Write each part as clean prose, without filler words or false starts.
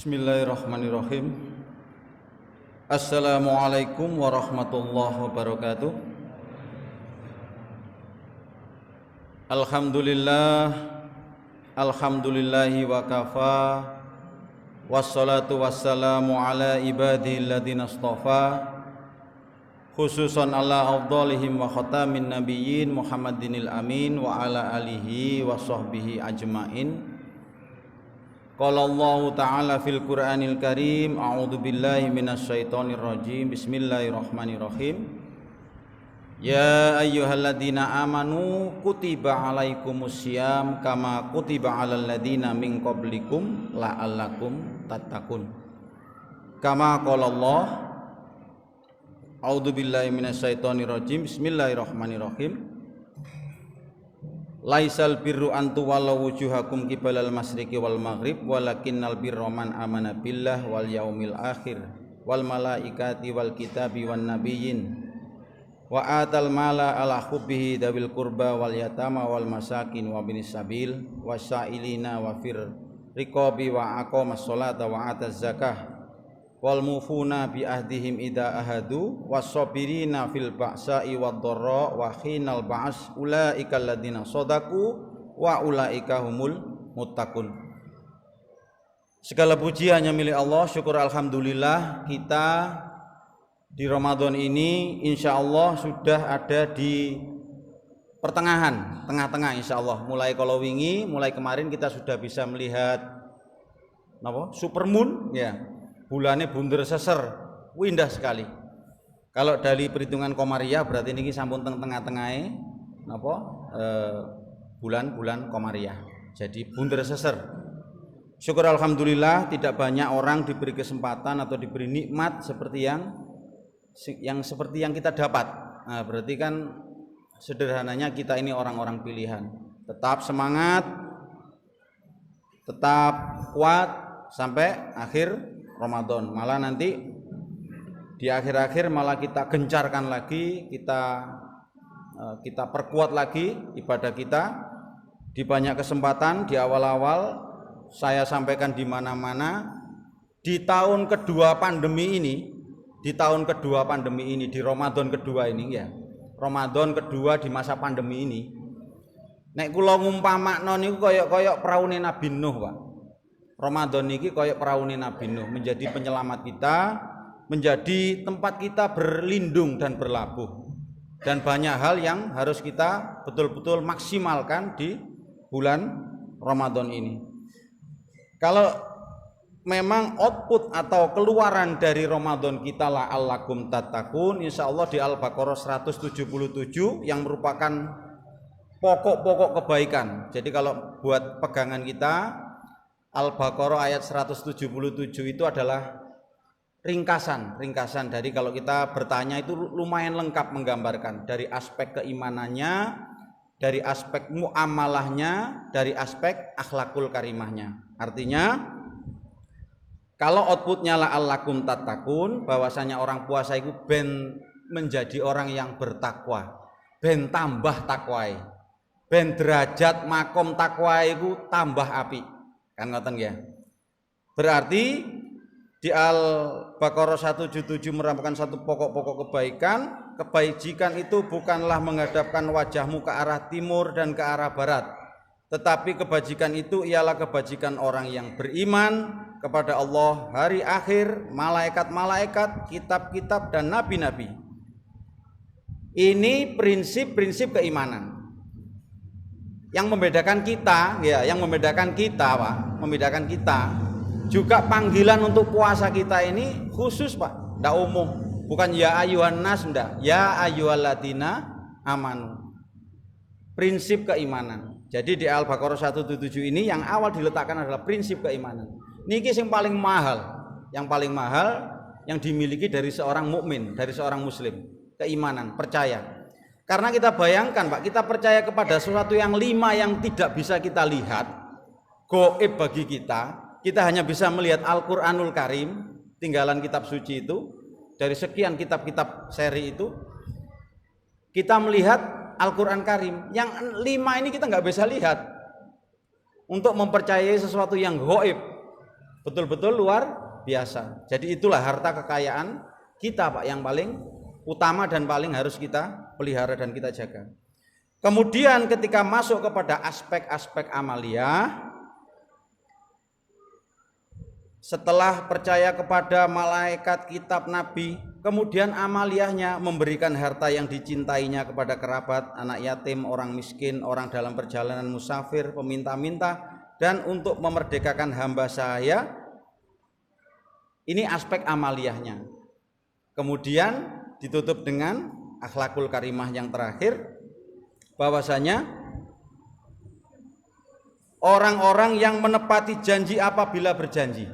Bismillahirrahmanirrahim. Assalamualaikum warahmatullahi wabarakatuh. Alhamdulillahi wa kafa. Wassalatu wassalamu ala ibadihil ladzina istafa. Khususan ala afdhalihim wa khatamin nabiyyin Muhammadinil amin wa ala alihi wa sahbihi ajmain. Qala Allah Ta'ala fil Qur'anil Karim, a'udzu billahi minasyaitonir rajim. Bismillahirrahmanirrahim. Ya ayyuhalladzina amanu kutiba alaikumusiyam kama kutiba alal ladzina min qablikum la'allakum tattaqun. Kama qala Allah, a'udzu billahi minasyaitonir rajim. Bismillahirrahmanirrahim. Laisal birru an tuwallu wujuhakum qibalal masyriqi wal maghrib walakinnal birra man amana billah wal yaumil akhir wal malaikati wal kitabi wan nabiyyin wa atal mala ala hubbihi dawil qurba wal yatama wal masakin wa binis sabil wasailina wa fir riqabi wa aqamas sholata wa ataz zakah wal mufuna bi ahdihim idza ahadu wasabirina fil ba'sa'i wad dharra wa hinal ba's ulaika alladziina shadaku wa ulaika humul muttaqun. Segala puji hanya milik Allah. Syukur alhamdulillah kita di Ramadan ini insyaallah sudah ada di pertengahan, tengah-tengah insyaallah. Mulai kalau wingi, mulai kemarin kita sudah bisa melihat supermoon ya. Bulannya bunder seser, indah sekali. Kalau dari perhitungan Komariah berarti ini sampun tengah-tengahnya bulan Komariah. Jadi bunder seser. Syukur alhamdulillah tidak banyak orang diberi kesempatan atau diberi nikmat seperti yang seperti yang kita dapat. Nah, berarti kan sederhananya kita ini orang-orang pilihan. Tetap semangat, tetap kuat sampai akhir Ramadan. Malah nanti di akhir-akhir malah kita gencarkan lagi, kita perkuat lagi ibadah kita. Di banyak kesempatan di awal-awal saya sampaikan di mana-mana, di tahun kedua pandemi ini, di Ramadan kedua ini ya. Ramadan kedua di masa pandemi ini. Nek kula ngumpamakno niku kaya praune Nabi Nuh, Pak. Ramadan ini koyok peraune Nabi Nuh, menjadi penyelamat kita, menjadi tempat kita berlindung dan berlabuh. Dan banyak hal yang harus kita betul-betul maksimalkan di bulan Ramadan ini. Kalau memang output atau keluaran dari Ramadan kita la'allakum tattaqun, insyaallah di Al-Baqarah 177 yang merupakan pokok-pokok kebaikan. Jadi kalau buat pegangan kita, Al-Baqarah ayat 177 itu adalah ringkasan dari, kalau kita bertanya itu lumayan lengkap menggambarkan dari aspek keimanannya, dari aspek muamalahnya, dari aspek akhlakul karimahnya. Artinya kalau outputnya la'allakum tattaqun, bahwasanya orang puasa itu ben menjadi orang yang bertakwa, ben tambah takwai, ben derajat makom takwa itu tambah api. Kan ngoten ya. Berarti di Al-Baqarah 177 merupakan satu pokok-pokok kebaikan. Kebajikan itu bukanlah menghadapkan wajahmu ke arah timur dan ke arah barat, tetapi kebajikan itu ialah kebajikan orang yang beriman kepada Allah, hari akhir, malaikat-malaikat, kitab-kitab dan nabi-nabi. Ini prinsip-prinsip keimanan. Yang membedakan kita, ya, membedakan kita juga panggilan untuk puasa kita ini khusus, Pak, ndak umum, bukan ya ayyuhan nas, ndak, ya ayyuhalladzina amanu. Prinsip keimanan. Jadi di Al-Baqarah 177 ini yang awal diletakkan adalah prinsip keimanan. Niki yang paling mahal yang dimiliki dari seorang mukmin, dari seorang muslim, keimanan, percaya. Karena kita bayangkan, Pak, kita percaya kepada sesuatu yang 5 yang tidak bisa kita lihat, gaib bagi kita. Kita hanya bisa melihat Al-Qur'anul Karim, tinggalan kitab suci itu. Dari sekian kitab-kitab seri itu, kita melihat Al-Qur'an Karim. Yang 5 ini kita nggak bisa lihat. Untuk mempercayai sesuatu yang gaib, betul-betul luar biasa. Jadi itulah harta kekayaan kita Pak yang paling utama dan paling harus kita pelihara dan kita jaga. Kemudian ketika masuk kepada aspek-aspek amalia, setelah percaya kepada malaikat, kitab, nabi, kemudian amaliyahnya memberikan harta yang dicintainya kepada kerabat, anak yatim, orang miskin, orang dalam perjalanan musafir, peminta-minta, dan untuk memerdekakan hamba sahaya. Ini aspek amaliyahnya. Kemudian ditutup dengan akhlakul karimah yang terakhir, bahwasanya orang-orang yang menepati janji apabila berjanji.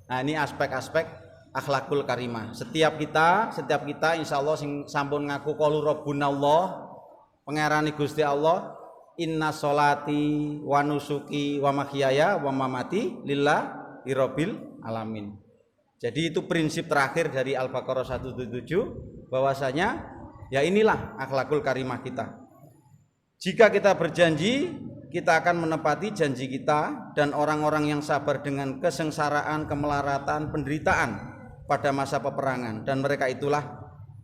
Nah, ini aspek-aspek akhlakul karimah. Setiap kita insya Allah sing sampun ngaku qalu rabbunallah, pangerane Gusti Allah, inna sholati wa nusuki wa mahyaya wa mamati lillahi rabbil alamin. Jadi itu prinsip terakhir dari Al-Baqarah 177, bahwasanya ya inilah akhlakul karimah kita. Jika kita berjanji, kita akan menepati janji kita, dan orang-orang yang sabar dengan kesengsaraan, kemelaratan, penderitaan pada masa peperangan, dan mereka itulah,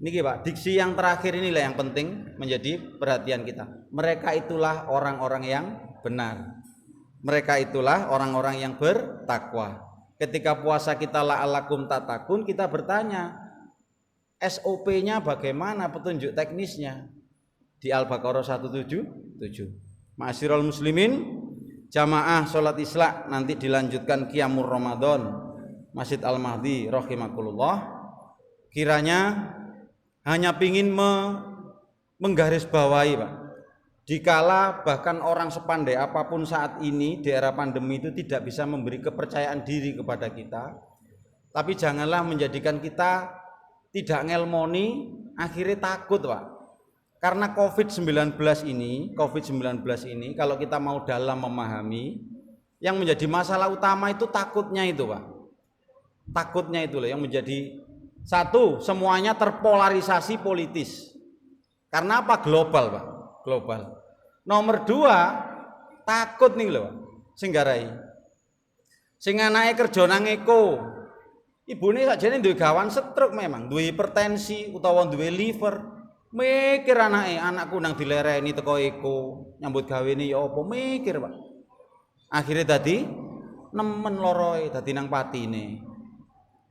niki Pak, diksi yang terakhir inilah yang penting menjadi perhatian kita. Mereka itulah orang-orang yang benar. Mereka itulah orang-orang yang bertakwa. Ketika puasa kita la'alakum tatakun, kita bertanya SOP-nya bagaimana, petunjuk teknisnya di Al-Baqarah 177. Ma'asyiral muslimin, jamaah sholat isya nanti dilanjutkan qiyamul Ramadan Masjid Al-Mahdi rahimakumullah. Kiranya hanya pingin menggarisbawahi Pak, dikala bahkan orang sepandai apapun saat ini di era pandemi itu tidak bisa memberi kepercayaan diri kepada kita, tapi janganlah menjadikan kita tidak ngelmoni akhirnya takut Pak. Karena COVID-19 ini kalau kita mau dalam memahami, yang menjadi masalah utama itu takutnya itu Pak. Takutnya itu loh yang menjadi satu, semuanya terpolarisasi politis. Karena apa? Global Pak, global. Nomor dua, takut nih loh sing garai. Sing anake kerja nang eko, ibune sakjane duwe gawan stroke, memang duwe hipertensi utawa duwe liver. Mikir anakku nang dilereni teko eko, nyambut gawene ya apa, mikir Pak. Akhirnya tadi nemen loroe dadi nang patine.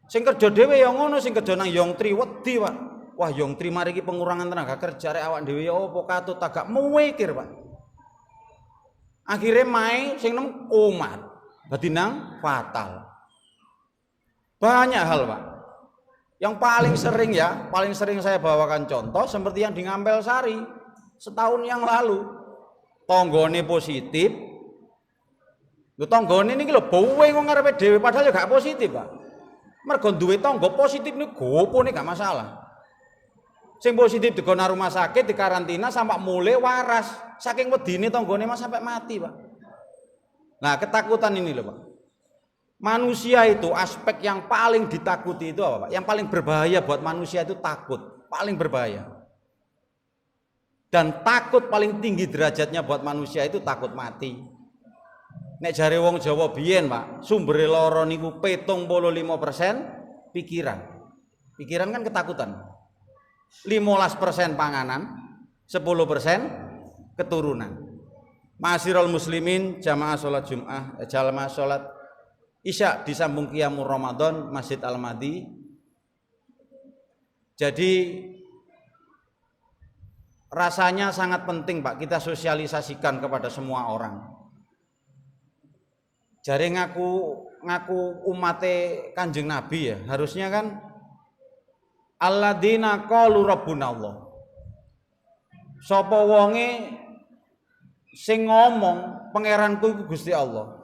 Sing kerja dhewe ya ngono, sing kerja nang Yongtri wedi Pak. Wah Yongtri mari iki pengurangan tenaga kerja rek awak dhewe ya apa katut agak mikir Pak. Akhirnya mae sing nem kumat dadi nang fatal. Banyak hal Pak. Yang paling sering saya bawakan contoh seperti yang di Ngampel Sari setahun yang lalu. Tonggone positif. Lho tonggone niki lho bowe kok ngarepe dhewe padahal ya gak positif, Pak. Mergo duwe tangga positif niku gopone gak masalah. Sing positif digono rumah sakit, dikarantina sampai mulai waras. Saking wedine tanggane Mas sampai mati, Pak. Nah, ketakutan ini loh, Pak. Manusia itu aspek yang paling ditakuti itu apa Pak? Yang paling berbahaya buat manusia itu takut, paling berbahaya. Dan takut paling tinggi derajatnya buat manusia itu takut mati. Nek jare wong Jawa biyen Pak, sumbere lara niku 75% pikiran. Pikiran kan ketakutan. 15% panganan, 10% keturunan. Ma'asyiral muslimin, jamaah salat Jumat, jamaah salat Isya disambung qiyamul Ramadan Masjid Al-Mahdi. Jadi rasanya sangat penting Pak kita sosialisasikan kepada semua orang. Jare ngaku umate Kanjeng Nabi ya, harusnya kan alladzina qalu rabbunallah. Sapa wonge sing ngomong pangeranku iku Gusti Allah.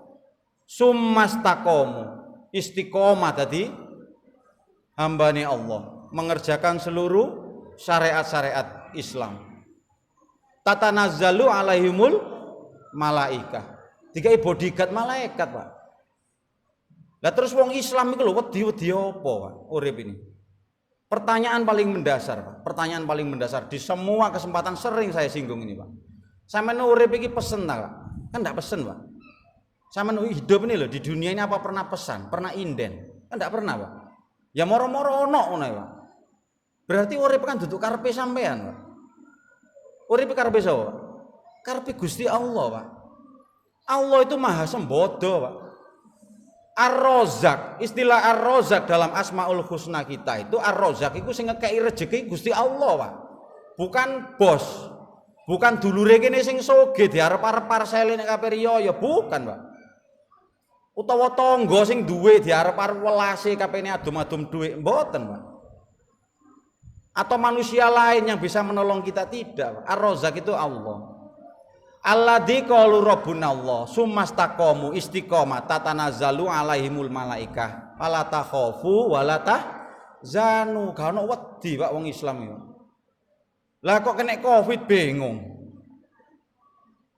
Summastaqomu, istiqomah tadi hambane Allah mengerjakan seluruh syariat-syariat Islam. Tatanazzalu alaihimul malaikah. Dikai bodyguard malaikat, Pak. Lah terus wong Islam iku lho wedi-wedi apa, Pak? Urip ini. Pertanyaan paling mendasar, Pak. Pertanyaan paling mendasar di semua kesempatan sering saya singgung ini, Pak. Sampeyan urip iki pesen ta, Pak? Kan ndak pesen, Pak. Sama hidup ini loh di dunia ini apa pernah pesan, pernah inden? Kan enggak pernah, Pak. Ya moro-moro ono ngono, Pak. Berarti urip kan duduk karepe sampean, Pak. Urip karepe sapa? Karepe Gusti Allah, Pak. Allah itu maha sembodo, Pak. Ar-Razzaq, istilah Ar-Razzaq dalam Asmaul Husna kita itu Ar-Razzaq itu sing ngekeki rezeki Gusti Allah, Pak. Bukan bos. Bukan dulure kene sing soge diarep-arep parsele nek kabeh riya, ya bukan, Pak. Utawa tangga sing duwe diarep-arep welase kapene adum-adum dhuwit, mboten, Pak. Atau manusia lain yang bisa menolong kita, tidak, Pak. Ar-Razzaq itu Allah. Alladzi qalu rabbuna Allah sumastaqamu istiqomah tatanazzalu alaihimul malaikah fala takhafu wala tahzanu. Gak ono wedi, Pak, wong Islam iki. Lah kok kena Covid bingung.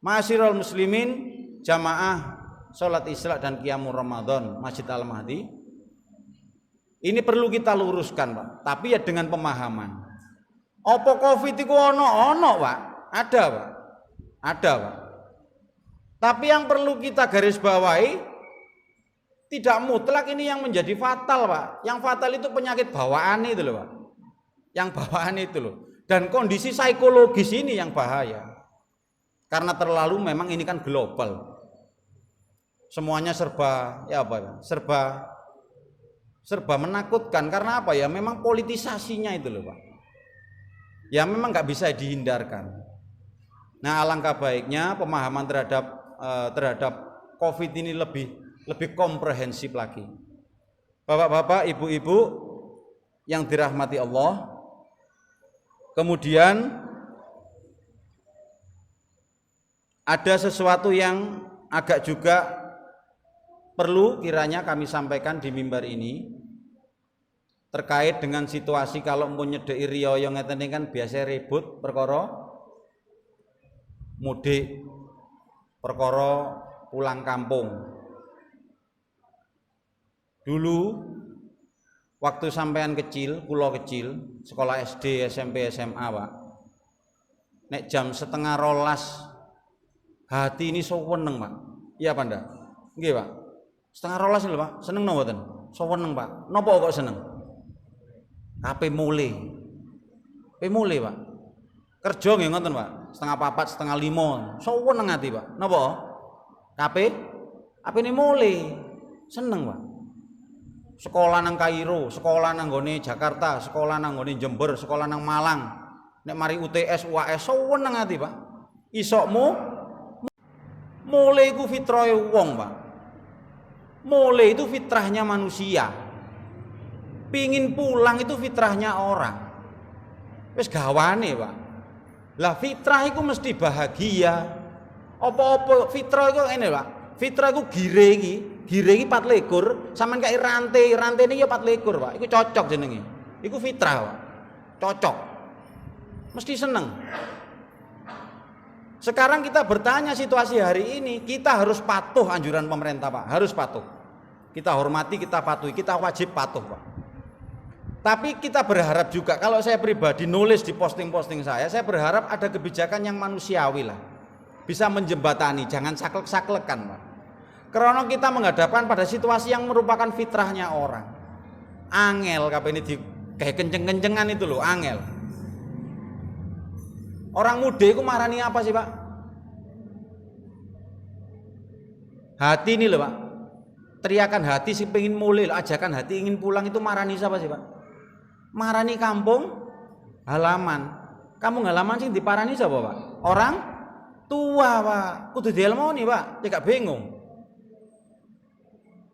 Ma'asyiral muslimin, jamaah salat Isya dan qiyamul Ramadan Masjid Al-Mahdi. Ini perlu kita luruskan, Pak, tapi ya dengan pemahaman. Apa Covid itu ono, Pak? Ada, Pak. Ada, Pak. Tapi yang perlu kita garis bawahi, tidak mutlak ini yang menjadi fatal, Pak. Yang fatal itu penyakit bawaan itu loh, Pak. Yang bawaan itu loh. Dan kondisi psikologis ini yang bahaya. Karena terlalu memang ini kan global. Semuanya serba ya apa ya? Serba menakutkan. Karena apa ya? Memang politisasinya itu loh, Pak. Ya memang nggak bisa dihindarkan. Nah, alangkah baiknya pemahaman terhadap Covid ini lebih komprehensif lagi. Bapak-bapak, ibu-ibu yang dirahmati Allah. Kemudian ada sesuatu yang agak juga perlu kiranya kami sampaikan di mimbar ini terkait dengan situasi kalau mau nyedeki riya yang ngeten kan biasa ribut perkara mudik, perkara pulang kampung. Dulu waktu sampean kecil, kula kecil, sekolah SD, SMP, SMA, Pak. Nek jam 11:30 hati ini seweneng, Pak. Iya apa ndak? Nggih, Pak. 11:30 lho, Pak. Seneng napa mboten? Seweneng, Pak. Napa kok seneng? Kape mulai. Pak. Kerja nggih ngoten, Pak. 4:30, 4:30. Seweneng ati, Pak. Napa? Apene mulai. Seneng, Pak. Sekolah nang Kairo, sekolah nang nggone Jakarta, sekolah nang nggone Jember, sekolah nang Malang. Nek mari UTS, UAS seweneng ati, Pak. Isokmu mulai iku fitrahe wong, Pak. Mulai itu fitrahnya manusia. Pingin pulang itu fitrahnya orang. Wis gawane, Pak. Lah fitrah itu mesti bahagia. Apa-apa fitrah itu ngene, Pak. Fitrah itu gire iki 24, sampean kaya rantai ini ya 24, Pak. Iku cocok jenenge. Iku fitrah, Pak. Cocok. Mesti seneng. Sekarang kita bertanya situasi hari ini, kita harus patuh anjuran pemerintah, Pak. Harus patuh. Kita hormati, kita patuhi, kita wajib patuh, Pak. Tapi kita berharap juga, kalau saya pribadi nulis di posting-posting saya berharap ada kebijakan yang manusiawi lah. Bisa menjembatani, jangan saklek-saklekan, Pak. Karena kita menghadapkan pada situasi yang merupakan fitrahnya orang. Angel kabeh ini kayak kenceng-kencengan itu loh, angel. Orang muda itu marani apa sih, Pak? Hati ini loh, Pak. Teriakan hati sih pengen mulai, ajakan hati ingin pulang itu marani siapa sih, Pak? Marani kampung halaman. Kampung halaman sih diparani siapa, Pak? Orang tua, Pak. Kudu dielmoni, Pak. Tidak bingung.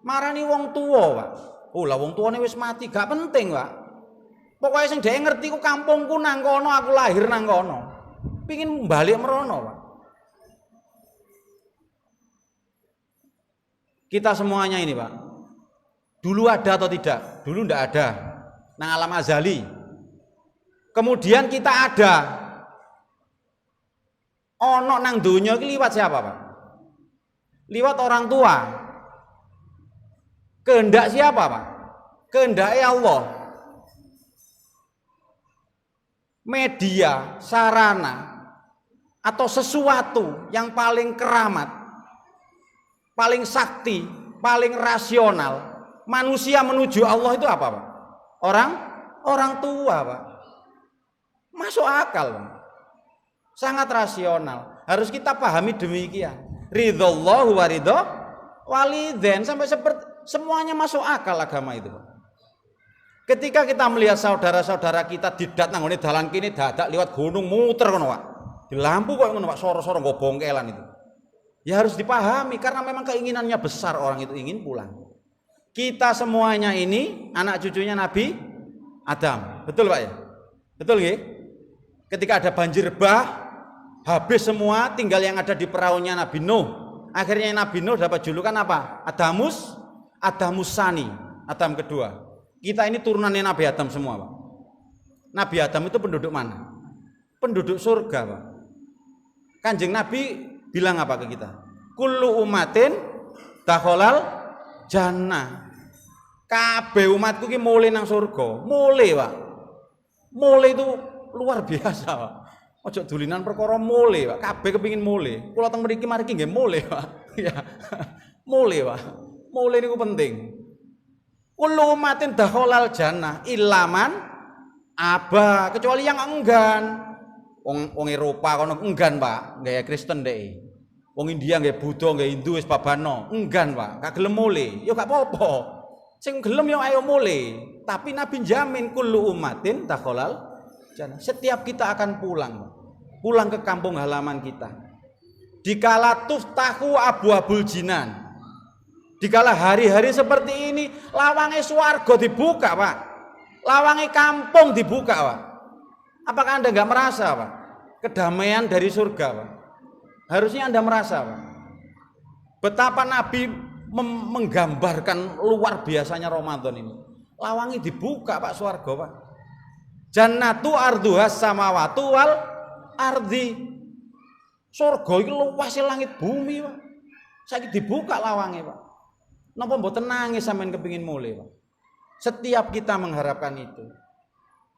Marani wong tua, Pak. Oh lah wong tuane wis mati, gak penting, Pak. Pokoknya sing dhek ngerti ku kampungku nang kono, aku lahir nang kono. Pingin balik merono, Pak. Kita semuanya ini, Pak. Dulu ada atau tidak? Dulu ndak ada. Nang alam azali. Kemudian kita ada. Ono nang donya iki liwat siapa, Pak? Liwat orang tua. Kehendak siapa, Pak? Kehendak Allah. Media, sarana, atau sesuatu yang paling keramat paling sakti, paling rasional. Manusia menuju Allah itu apa, Pak? Orang tua, Pak. Masuk akal, Pak. Sangat rasional. Harus kita pahami demikian. Ridhollahu wa ridho walidain, sampai seperti semuanya masuk akal agama itu, Pak. Ketika kita melihat saudara-saudara kita didat nang ngene dalan kene dadak liwat gunung muter ngono, Pak. Di lampu kok ngono, Pak, soro-soro nggo bongkelan itu. Ya harus dipahami karena memang keinginannya besar, orang itu ingin pulang. Kita semuanya ini anak cucunya Nabi Adam. Betul, Pak ya? Betul nggih? Ketika ada banjir bah, habis semua, tinggal yang ada di perahunya Nabi Nuh. Akhirnya Nabi Nuh dapat julukan apa? Adamus Sani, Adam kedua. Kita ini turunannya Nabi Adam semua, Pak. Nabi Adam itu penduduk mana? Penduduk surga, Pak. Kanjeng Nabi bilang apa ke kita? Kullu umatin dakhalal jannah. Kabeh umatku ki mulai nang surga. Mulai, Pak. Mulai itu luar biasa, Pak. Ojo dulinan perkara mulai, Pak. Kabeh kepengin mulai. Kula teng mriki mariki nggih mulai, Pak. Ya. Mulai, Pak. Mulai niku penting. Kullu umatin dakhalal jannah ilaman aba, kecuali yang enggan. Wong Eropa kono enggan, Pak. Gaya Kristen deh. Wong India nggih Buddha nggih Hindu wis babano, enggan, Pak. Gak gelem mulai. Ya gak apa-apa. Sing gelem yo ayo mulai. Tapi Nabi jamin kullu umatin dakhalal jannah. Setiap kita akan pulang. Pulang ke kampung halaman kita. Dikala tuftahu abwabul jinan. Dikala hari-hari seperti ini, lawange swarga dibuka, Pak. Lawange kampung dibuka, Pak. Apakah Anda enggak merasa, Pak? Kedamaian dari surga, Pak. Harusnya Anda merasa, Pak. Betapa Nabi menggambarkan luar biasanya Ramadan ini. Lawangi dibuka, Pak, swarga, Pak. Jannatu arduhas samawati wal ardi. Surga iki luase langit bumi, Pak. Saiki dibuka lawange, Pak. Napa mboten nangis sampean kepengin mulai, Pak? Setiap kita mengharapkan itu.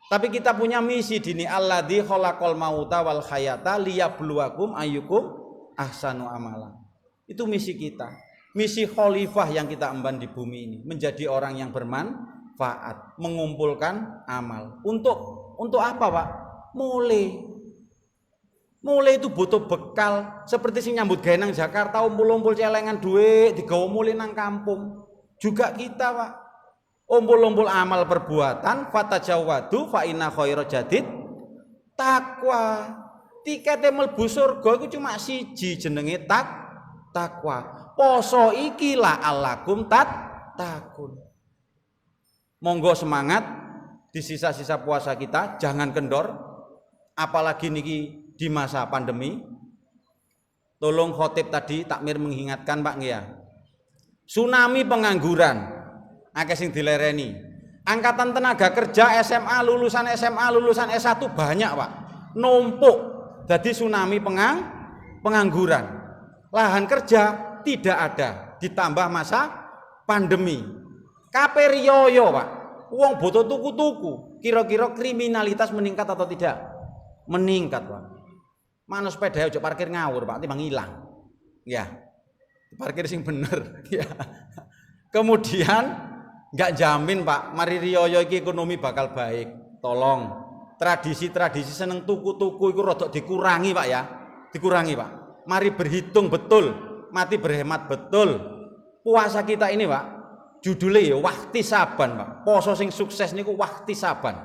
Tapi kita punya misi dini alladzi khalaqal mauta wal hayata liyabluwakum ayyukum ahsanu amala. Itu misi kita. Misi khalifah yang kita emban di bumi ini, menjadi orang yang bermanfaat, mengumpulkan amal. Untuk apa, Pak? Mulai itu butuh bekal, seperti sing nyambut gawe nang Jakarta umpul-umpul celengan duit digawa mulai nang kampung. Juga kita, Pak. Umpul-umpul amal perbuatan, fatajawadu fa inna khairal jadid takwa. Tikete mlebu surga iku cuma siji, jenenge takwa. Poso iki la alakum takun. Monggo semangat di sisa-sisa puasa kita, jangan kendor. Apalagi niki di masa pandemi. Tolong khotib tadi takmir mengingatkan, Pak nggih ya. Tsunami pengangguran. Akeh sing dilereni. Angkatan tenaga kerja SMA lulusan S1 banyak, Pak. Numpuk. Jadi tsunami pengangguran. Lahan kerja tidak ada, ditambah masa pandemi. Kape riyoyo, Pak. Wong butuh tuku-tuku. Kira-kira kriminalitas meningkat atau tidak? Meningkat, Pak. Mana sepeda aja parkir ngawur, Pak, timbang ilang. Ya. Parkir sing bener, ya. Kemudian enggak jamin, Pak, mari riyoyo iki ekonomi bakal baik. Tolong tradisi-tradisi seneng tuku-tuku iku rada dikurangi, Pak ya. Dikurangi, Pak. Mari berhitung betul, mati berhemat betul. Puasa kita ini, Pak, judulnya ya wakti saban, Pak. Poso sing sukses niku wakti saban.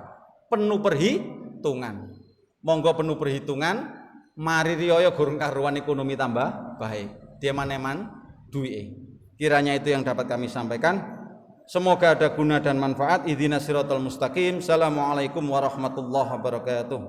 Penuh perhitungan. Monggo penuh perhitungan, mari riyoyo gurung karuan ekonomi tambah baik. Dia maneman duwe. Kiranya itu yang dapat kami sampaikan. Semoga ada guna dan manfaat. Ihdinas siratal mustaqim. Assalamualaikum warahmatullahi wabarakatuh.